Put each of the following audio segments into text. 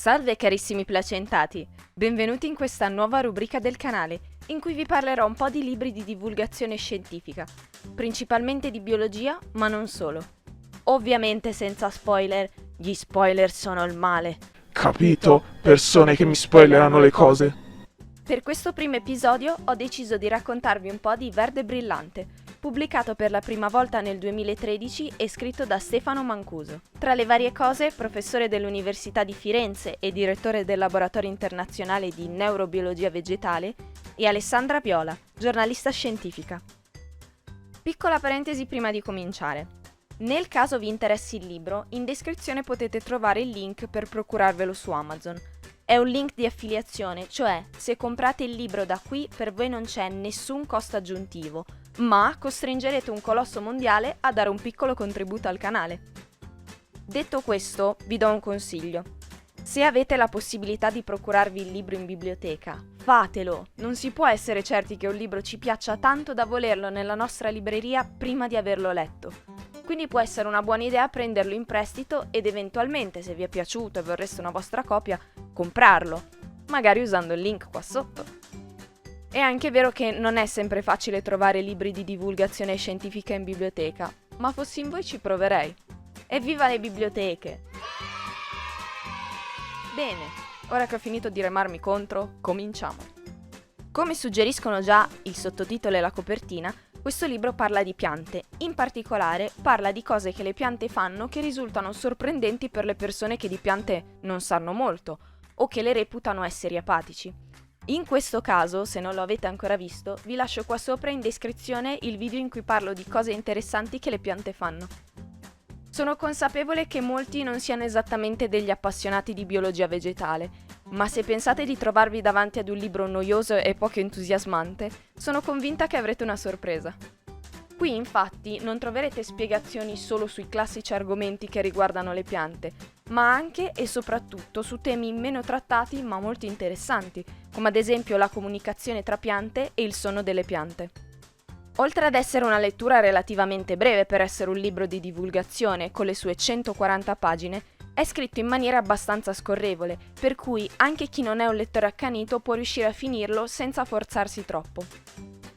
Salve carissimi placentati, benvenuti in questa nuova rubrica del canale, in cui vi parlerò un po' di libri di divulgazione scientifica, principalmente di biologia, ma non solo. Ovviamente senza spoiler, gli spoiler sono il male. Capito? Persone che mi spoilerano le cose. Per questo primo episodio ho deciso di raccontarvi un po' di Verde Brillante, pubblicato per la prima volta nel 2013 e scritto da Stefano Mancuso. Tra le varie cose, professore dell'Università di Firenze e direttore del Laboratorio Internazionale di Neurobiologia Vegetale, e Alessandra Viola, giornalista scientifica. Piccola parentesi prima di cominciare. Nel caso vi interessi il libro, in descrizione potete trovare il link per procurarvelo su Amazon. È un link di affiliazione, cioè se comprate il libro da qui per voi non c'è nessun costo aggiuntivo, ma costringerete un colosso mondiale a dare un piccolo contributo al canale. Detto questo, vi do un consiglio. Se avete la possibilità di procurarvi il libro in biblioteca, fatelo! Non si può essere certi che un libro ci piaccia tanto da volerlo nella nostra libreria prima di averlo letto. Quindi può essere una buona idea prenderlo in prestito ed eventualmente, se vi è piaciuto e vorreste una vostra copia, comprarlo, magari usando il link qua sotto. È anche vero che non è sempre facile trovare libri di divulgazione scientifica in biblioteca, ma fossi in voi ci proverei. Evviva le biblioteche! Bene, ora che ho finito di remarmi contro, cominciamo. Come suggeriscono già il sottotitolo e la copertina, questo libro parla di piante, in particolare parla di cose che le piante fanno che risultano sorprendenti per le persone che di piante non sanno molto o che le reputano esseri apatici. In questo caso, se non lo avete ancora visto, vi lascio qua sopra in descrizione il video in cui parlo di cose interessanti che le piante fanno. Sono consapevole che molti non siano esattamente degli appassionati di biologia vegetale, ma se pensate di trovarvi davanti ad un libro noioso e poco entusiasmante, sono convinta che avrete una sorpresa. Qui infatti non troverete spiegazioni solo sui classici argomenti che riguardano le piante, ma anche e soprattutto su temi meno trattati ma molto interessanti, come ad esempio la comunicazione tra piante e il sonno delle piante. Oltre ad essere una lettura relativamente breve per essere un libro di divulgazione con le sue 140 pagine, è scritto in maniera abbastanza scorrevole, per cui anche chi non è un lettore accanito può riuscire a finirlo senza forzarsi troppo.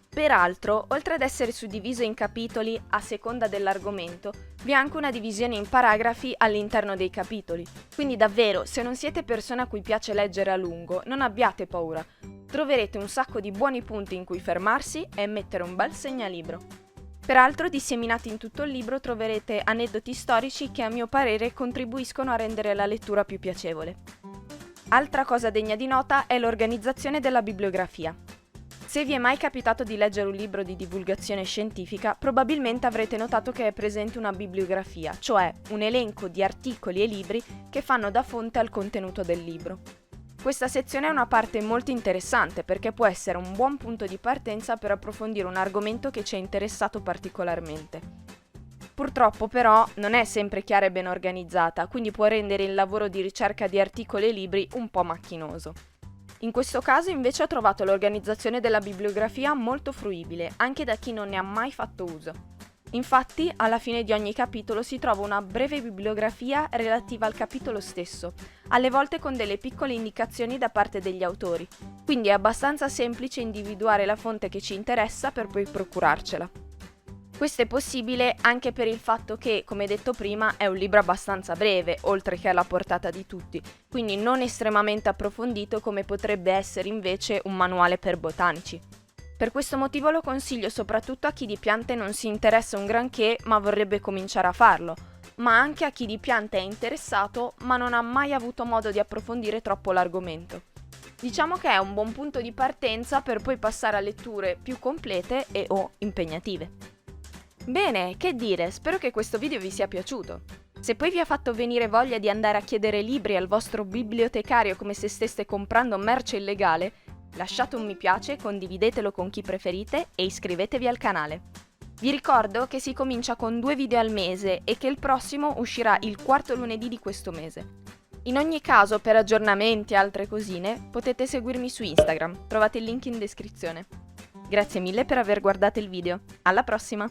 Peraltro, oltre ad essere suddiviso in capitoli a seconda dell'argomento, vi è anche una divisione in paragrafi all'interno dei capitoli. Quindi davvero, se non siete persone a cui piace leggere a lungo, non abbiate paura. Troverete un sacco di buoni punti in cui fermarsi e mettere un bel segnalibro. Peraltro, disseminati in tutto il libro troverete aneddoti storici che a mio parere contribuiscono a rendere la lettura più piacevole. Altra cosa degna di nota è l'organizzazione della bibliografia. Se vi è mai capitato di leggere un libro di divulgazione scientifica, probabilmente avrete notato che è presente una bibliografia, cioè un elenco di articoli e libri che fanno da fonte al contenuto del libro. Questa sezione è una parte molto interessante perché può essere un buon punto di partenza per approfondire un argomento che ci è interessato particolarmente. Purtroppo però non è sempre chiara e ben organizzata, quindi può rendere il lavoro di ricerca di articoli e libri un po' macchinoso. In questo caso invece ho trovato l'organizzazione della bibliografia molto fruibile, anche da chi non ne ha mai fatto uso. Infatti, alla fine di ogni capitolo si trova una breve bibliografia relativa al capitolo stesso, alle volte con delle piccole indicazioni da parte degli autori, quindi è abbastanza semplice individuare la fonte che ci interessa per poi procurarcela. Questo è possibile anche per il fatto che, come detto prima, è un libro abbastanza breve, oltre che alla portata di tutti, quindi non estremamente approfondito come potrebbe essere invece un manuale per botanici. Per questo motivo lo consiglio soprattutto a chi di piante non si interessa un granché ma vorrebbe cominciare a farlo, ma anche a chi di piante è interessato ma non ha mai avuto modo di approfondire troppo l'argomento. Diciamo che è un buon punto di partenza per poi passare a letture più complete e o impegnative. Bene, che dire, spero che questo video vi sia piaciuto. Se poi vi ha fatto venire voglia di andare a chiedere libri al vostro bibliotecario come se steste comprando merce illegale, lasciate un mi piace, condividetelo con chi preferite e iscrivetevi al canale. Vi ricordo che si comincia con 2 video al mese e che il prossimo uscirà il quarto lunedì di questo mese. In ogni caso, per aggiornamenti e altre cosine, potete seguirmi su Instagram, trovate il link in descrizione. Grazie mille per aver guardato il video, alla prossima!